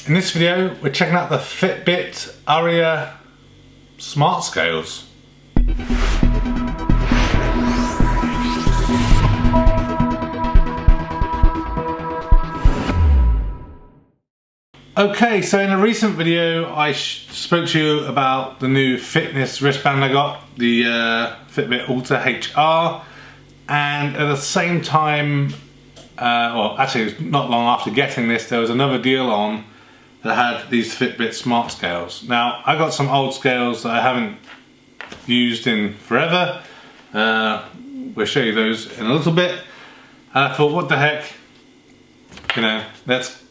In this video, we're checking out the FitBit Aria Smart Scales. Okay, so in a recent video I spoke to you about the new fitness wristband I got, the FitBit Ultra HR, and at the same time, well actually it was not long after getting this, there was another deal on that had these FitBit Smart Scales. Now I got some old scales that I haven't used in forever. We'll show you those in a little bit. And I thought, what the heck, you know, let's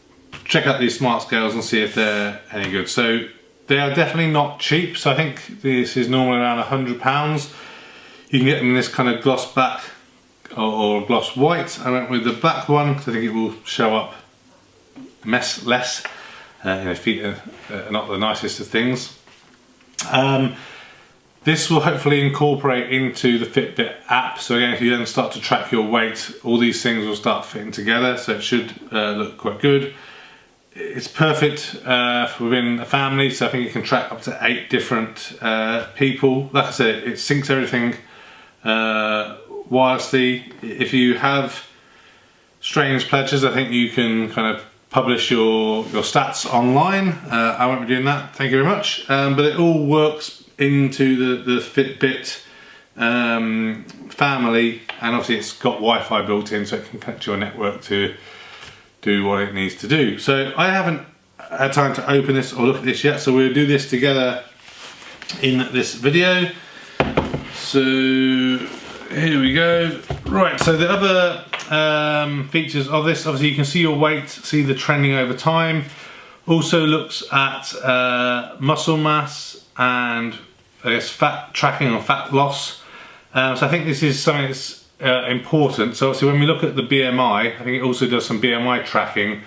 check out these smart scales and see if they're any good. So they are definitely not cheap. So I think this is normally around £100. You can get them in this kind of gloss black or gloss white. I went with the black one because I think it will show up less. You know, feet are not the nicest of things. This will hopefully incorporate into the Fitbit app. So again, if you then start to track your weight, all these things will start fitting together. So it should look quite good. It's perfect for within a family. So I think you can track up to 8 different people. Like I said, it syncs everything wirelessly. If you have strange pledges, I think you can kind of publish your stats online. I won't be doing that, thank you very much. But it all works into the Fitbit family, and obviously it's got Wi-Fi built in so it can connect to your network to do what it needs to do. So I haven't had time to open this or look at this yet, so we'll do this together in this video. So here we go. Right, so the other features of this, obviously you can see your weight, see the trending over time. Also looks at muscle mass and I guess fat tracking or fat loss. So I think this is something that's important. So obviously when we look at the BMI, I think it also does some BMI tracking.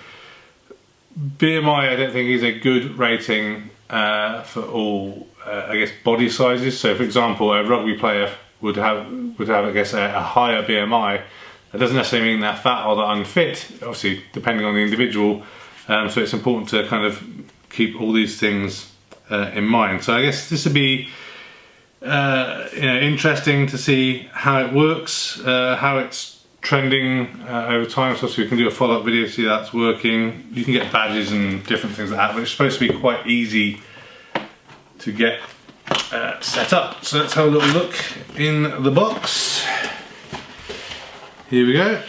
BMI I don't think is a good rating for all I guess body sizes. So for example, a rugby player would have I guess a higher BMI. That doesn't necessarily mean they're fat or they're unfit, obviously depending on the individual. So it's important to kind of keep all these things in mind. So I guess this would be you know, interesting to see how it works, how it's trending over time. So we can do a follow-up video to see how that's working. You can get badges and different things like that, but it's supposed to be quite easy to get set up. So let's have a little look in the box. Here we go.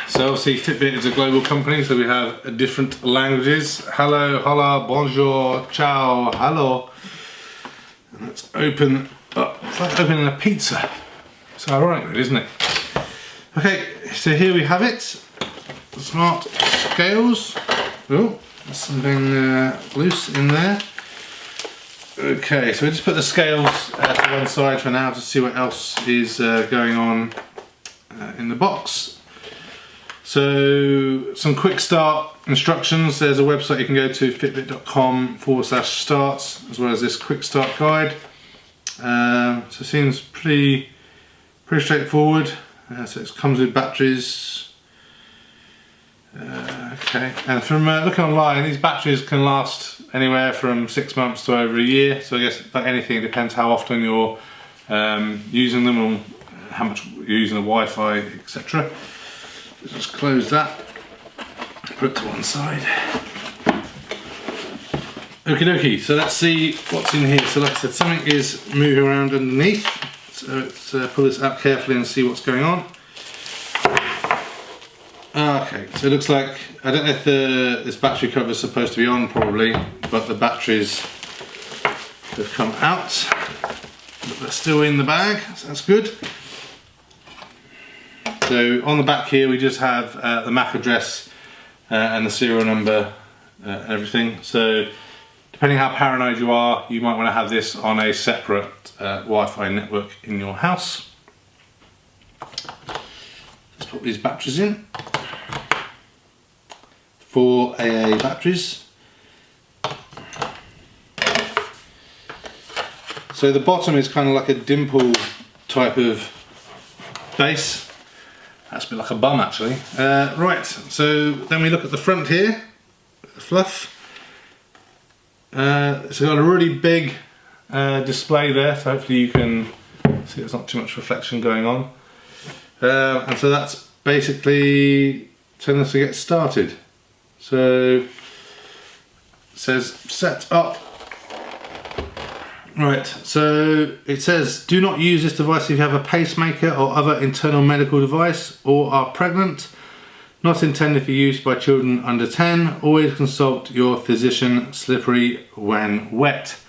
So obviously Fitbit is a global company, so we have different languages. Hello, hola, bonjour, ciao, hello. And let's open up. It's like opening a pizza. It's ironic, isn't it? Okay, so here we have it. The smart scales. Oh, there's something loose in there. Okay, so we just put the scales to one side for now to see what else is going on in the box. So some quick start instructions. There's a website you can go to, fitbit.com/starts, as well as this quick start guide. So it seems pretty straightforward. So it comes with batteries. Okay, and from looking online, these batteries can last anywhere from 6 months to over a year. So I guess like anything, it depends how often you're using them or how much you're using the Wi-Fi, etc. Just close that, put it to one side. Okie dokie, so let's see what's in here. So like I said, something is moving around underneath. So let's pull this out carefully and see what's going on. Okay, so it looks like, I don't know if this battery cover is supposed to be on probably, but the batteries have come out. But they're still in the bag, so that's good. So on the back here we just have the MAC address and the serial number and everything. So depending how paranoid you are, you might want to have this on a separate Wi-Fi network in your house. Let's put these batteries in. 4 AA batteries. So the bottom is kind of like a dimple type of base. That's a bit like a bum actually. Right, so then we look at the front here. fluff. It's got a really big display there, so hopefully you can see there's not too much reflection going on. And so that's basically telling us to get started. So it says set up. Right, so it says do not use this device if you have a pacemaker or other internal medical device or are pregnant. Not intended for use by children under 10. Always consult your physician. Slippery when wet.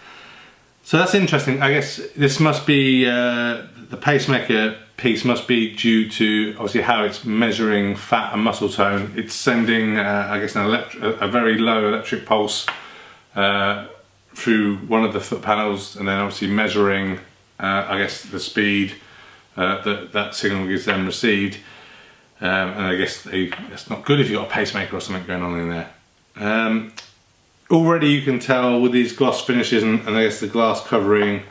So that's interesting. I guess this must be the pacemaker piece must be due to obviously how it's measuring fat and muscle tone. It's sending I guess a very low electric pulse through one of the foot panels, and then obviously measuring I guess the speed that signal is then received. And I guess it's not good if you've got a pacemaker or something going on in there. Already you can tell with these gloss finishes and I guess the glass covering,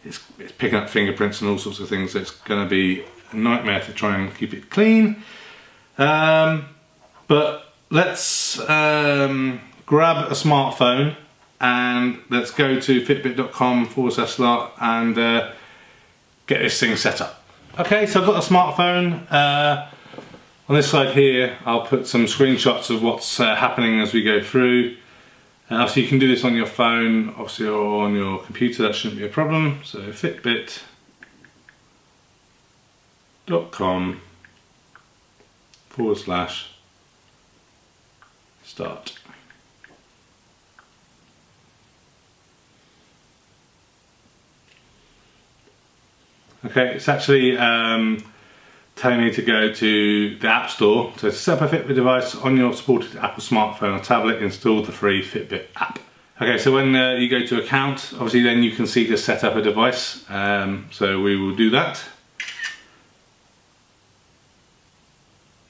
it's picking up fingerprints and all sorts of things, so it's going to be a nightmare to try and keep it clean. But let's grab a smartphone and let's go to fitbit.com/slot and get this thing set up. Okay, so I've got a smartphone. On this side here, I'll put some screenshots of what's happening as we go through. So you can do this on your phone, obviously, or on your computer. That shouldn't be a problem. So fitbit.com/start. Okay, it's actually telling me to go to the App Store. So set up a Fitbit device on your supported Apple smartphone or tablet, install the free Fitbit app. Okay, so when you go to account, obviously then you can see to set up a device. So we will do that.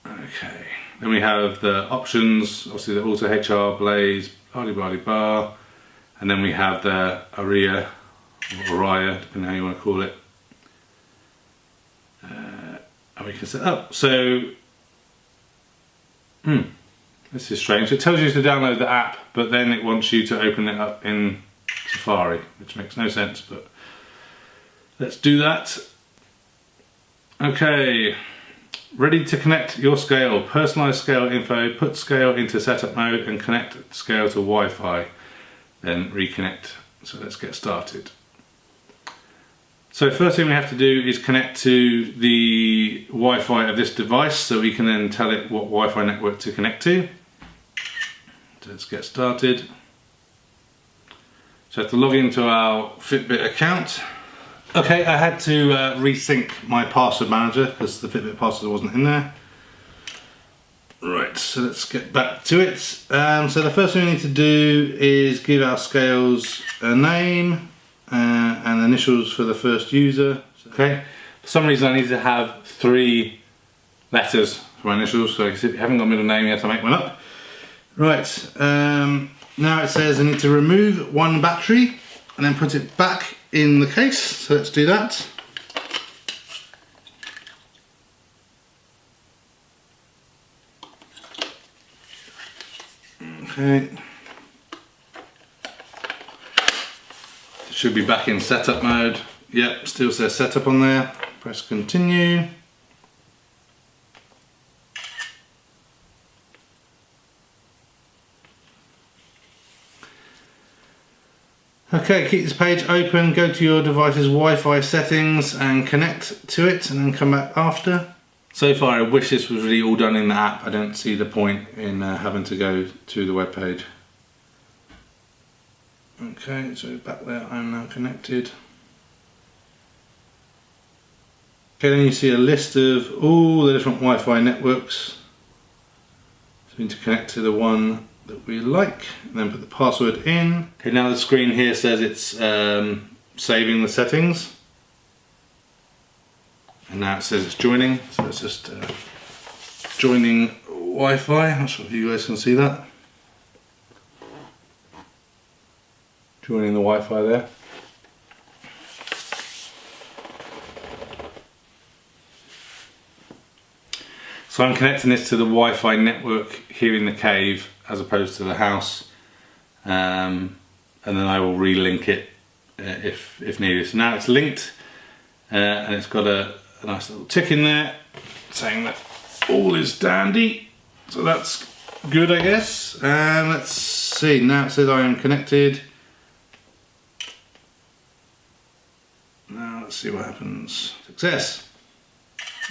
Okay, then we have the options, obviously the Auto HR, Blaze, blah, and then we have the Aria, or Aria, depending on how you want to call it. And we can set up. So, this is strange. It tells you to download the app, but then it wants you to open it up in Safari, which makes no sense, but let's do that. Okay, ready to connect your scale. Personalize scale info, put scale into setup mode and connect scale to Wi-Fi, then reconnect. So let's get started. So first thing we have to do is connect to the Wi-Fi of this device so we can then tell it what Wi-Fi network to connect to. So let's get started. So I have to log into our Fitbit account. Okay, I had to resync my password manager because the Fitbit password wasn't in there. Right, so let's get back to it. So the first thing we need to do is give our scales a name. And initials for the first user. Okay. For some reason I need to have 3 letters for my initials, so if you haven't got a middle name you have to make one up. Right, now it says I need to remove 1 battery and then put it back in the case, so let's do that. Okay. Should be back in setup mode. Yep, still says setup on there. Press continue. Okay, keep this page open, go to your device's Wi-Fi settings and connect to it and then come back after. So far I wish this was really all done in the app. I don't see the point in having to go to the web page. Okay, so back there I'm now connected. Okay, then you see a list of all the different Wi-Fi networks. So we need to connect to the one that we like and then put the password in. Okay, now the screen here says it's saving the settings. And now it says it's joining, so it's just joining Wi-Fi. I'm not sure if you guys can see that. Joining the Wi-Fi there. So I'm connecting this to the Wi-Fi network here in the cave as opposed to the house, and then I will relink it if needed. So now it's linked, and it's got a nice little tick in there saying that all is dandy, so that's good, I guess. And let's see, now it says I am connected. Now let's see what happens. Success!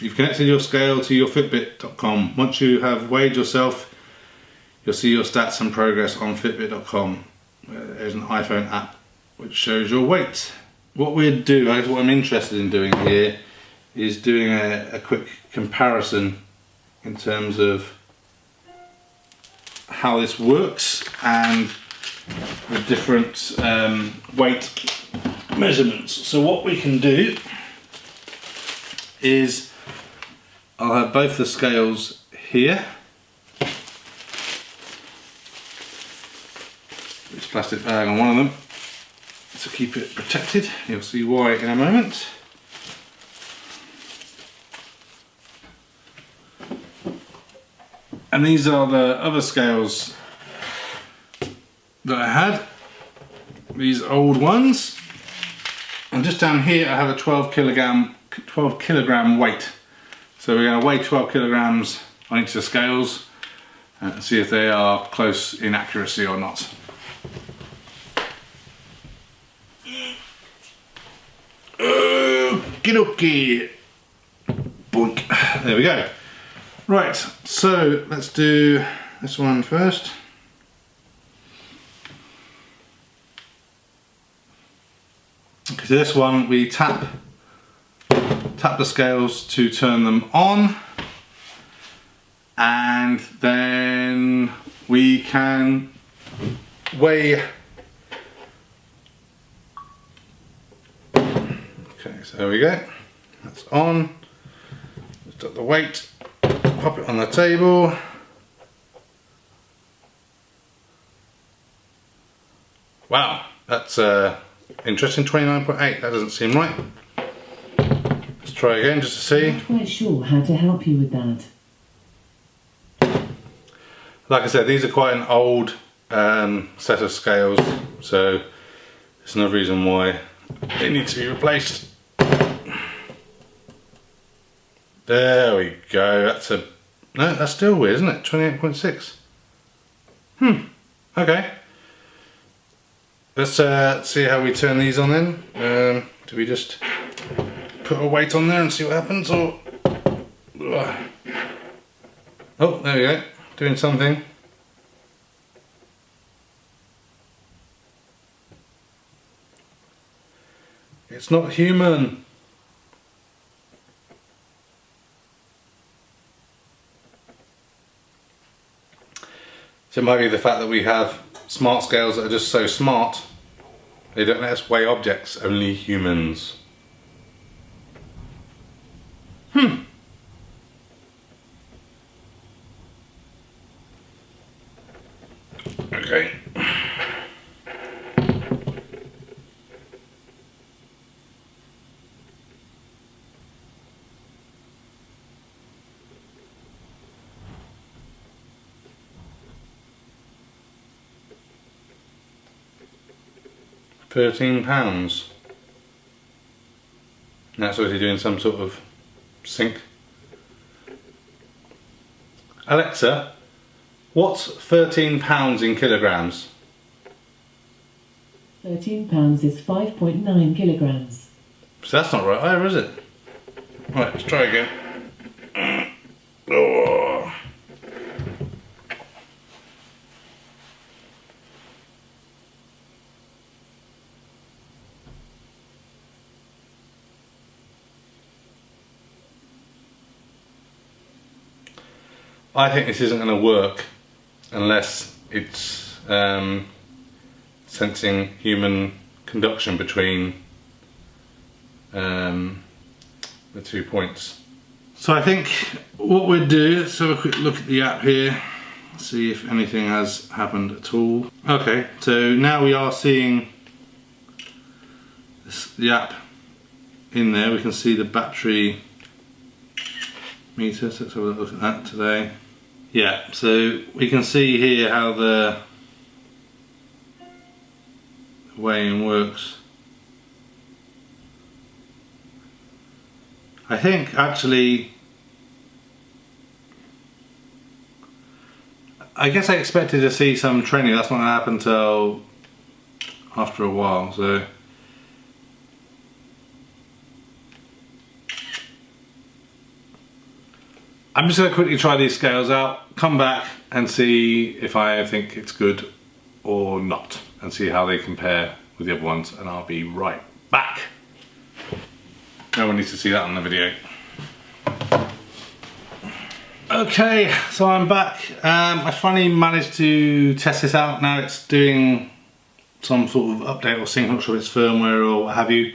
You've connected your scale to your Fitbit.com. Once you have weighed yourself, you'll see your stats and progress on Fitbit.com. There's an iPhone app which shows your weight. What we'd do, what I'm interested in doing here, is doing a quick comparison in terms of how this works and the different weight measurements. So what we can do is I'll have both the scales here. This plastic bag on one of them to keep it protected. You'll see why in a moment. And these are the other scales that I had, these old ones. And just down here I have a 12 kilogram weight. So we're going to weigh 12 kilograms on each of the scales and see if they are close in accuracy or not. Okie dokie. Boink. There we go. Right, so let's do this one first. Okay, so this one we tap the scales to turn them on, and then we can weigh. Okay, so there we go. That's on. Lift up the weight, pop it on the table. Wow, that's interesting. 29.8. That doesn't seem right. Let's try again just to see. I'm not quite sure how to help you with that. Like I said, these are quite an old set of scales, so it's another reason why they need to be replaced. There we go. No, that's still weird, isn't it? 28.6. Okay. Let's see how we turn these on then. Do we just put a weight on there and see what happens, or? Oh, there we go. Doing something. It's not human. So it might be the fact that we have smart scales that are just so smart, they don't let us weigh objects, only humans. Okay. £13. That's obviously doing some sort of sync. Alexa, what's £13 in kilograms? £13 is 5.9 kilograms. So that's not right either, is it? Right, let's try again. Oh. I think this isn't going to work unless it's sensing human conduction between the 2 points. So I think what we'll do, let's have a quick look at the app here, see if anything has happened at all. Okay, so now we are seeing the app in there. We can see the battery meter, so let's have a look at that today. Yeah, so we can see here how the weighing works. I think actually, I guess I expected to see some trending. That's not going to happen until after a while, so I'm just going to quickly try these scales out, come back and see if I think it's good or not, and see how they compare with the other ones, and I'll be right back. No one needs to see that on the video. Okay, so I'm back. I finally managed to test this out. Now it's doing some sort of update or sync, not sure if it's firmware or what have you.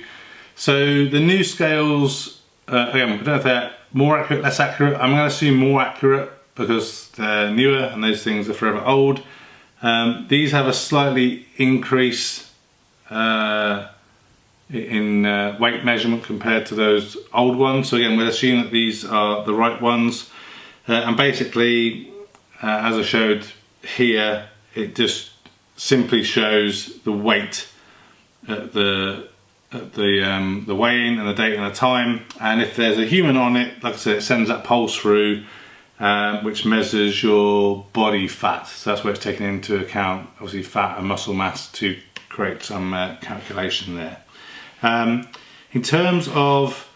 So the new scales, again, I don't know if they're more accurate, less accurate. I'm going to assume more accurate because they're newer and those things are forever old. These have a slightly increase in weight measurement compared to those old ones. So again, we'll assume that these are the right ones. And basically, as I showed here, it just simply shows the weight at the weigh-in and the date and the time, and if there's a human on it, like I said, it sends that pulse through which measures your body fat. So that's where it's taken into account, obviously fat and muscle mass, to create some calculation there. In terms of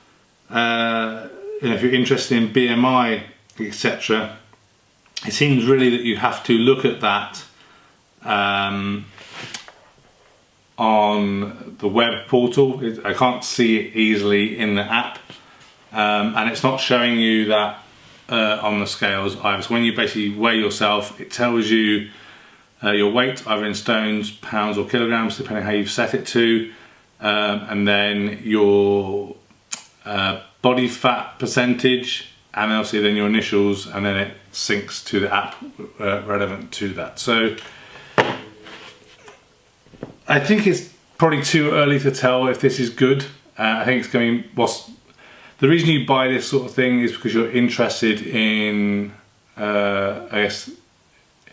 if you're interested in BMI, etc., it seems really that you have to look at that on the web portal. I can't see it easily in the app, and it's not showing you that on the scales either. So when you basically weigh yourself, it tells you your weight either in stones, pounds or kilograms, depending how you've set it to, and then your body fat percentage, and obviously then your initials, and then it syncs to the app relevant to that. So I think it's probably too early to tell if this is good. I think it's going to, the reason you buy this sort of thing is because you're interested in, I guess,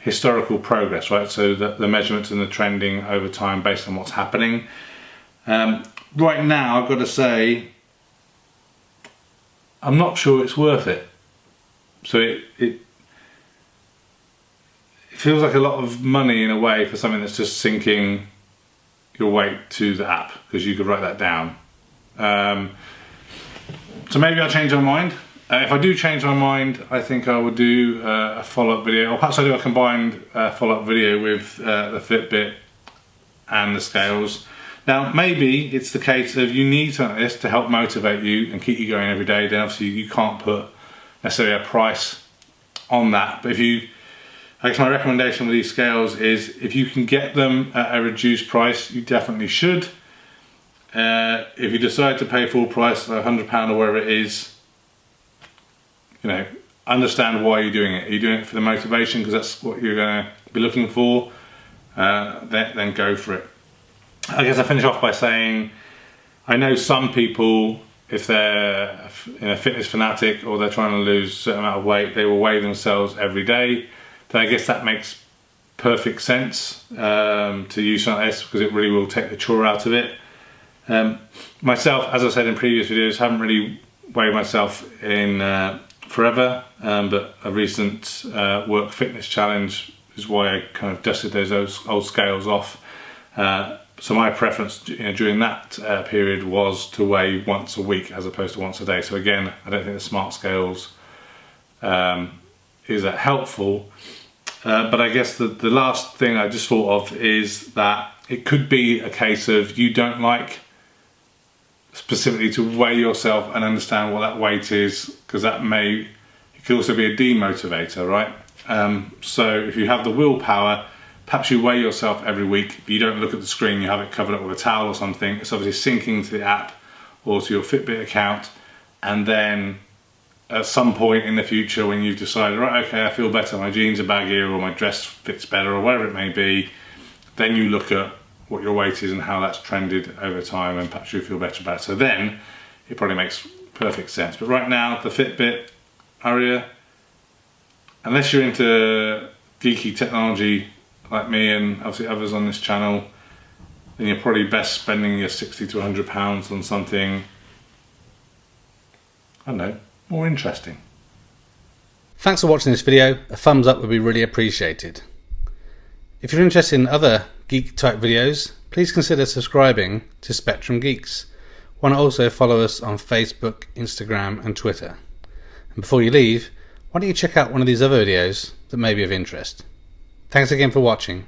historical progress, right? So the measurements and the trending over time based on what's happening. Right now, I've got to say, I'm not sure it's worth it. So it feels like a lot of money in a way for something that's just syncing your weight to the app, because you could write that down. So maybe I'll change my mind. If I do change my mind, I think I will do a follow-up video, or perhaps I'll do a combined follow-up video with the Fitbit and the scales. Now, maybe it's the case of you need something like this to help motivate you and keep you going every day. Then obviously you can't put necessarily a price on that. But I guess my recommendation with these scales is if you can get them at a reduced price, you definitely should. If you decide to pay full price, like £100 or whatever it is, you know, understand why you're doing it. Are you doing it for the motivation because that's what you're going to be looking for? Then go for it. I guess I finish off by saying, I know some people, if they're a fitness fanatic or they're trying to lose a certain amount of weight, they will weigh themselves every day. But I guess that makes perfect sense to use something like this, because it really will take the chore out of it. Myself, as I said in previous videos, haven't really weighed myself in forever, but a recent work fitness challenge is why I kind of dusted those old scales off. So my preference during that period was to weigh once a week as opposed to once a day. So again, I don't think the smart scales is that helpful. But I guess the last thing I just thought of is that it could be a case of you don't like specifically to weigh yourself and understand what that weight is, because it could also be a demotivator, right? So if you have the willpower, perhaps you weigh yourself every week, but you don't look at the screen, you have it covered up with a towel or something. It's obviously syncing to the app or to your Fitbit account, and then at some point in the future when you've decided, right, okay, I feel better, my jeans are baggier or my dress fits better or whatever it may be, then you look at what your weight is and how that's trended over time, and perhaps you feel better about it. So then it probably makes perfect sense. But right now, the Fitbit Aria. Unless you're into geeky technology like me and obviously others on this channel, then you're probably best spending your £60 to £100 on something, I don't know, more interesting. Thanks for watching this video. A thumbs up would be really appreciated. If you're interested in other geek type videos, please consider subscribing to Spectrum Geeks. Why not also follow us on Facebook, Instagram and Twitter. And before you leave, why don't you check out one of these other videos that may be of interest. Thanks again for watching.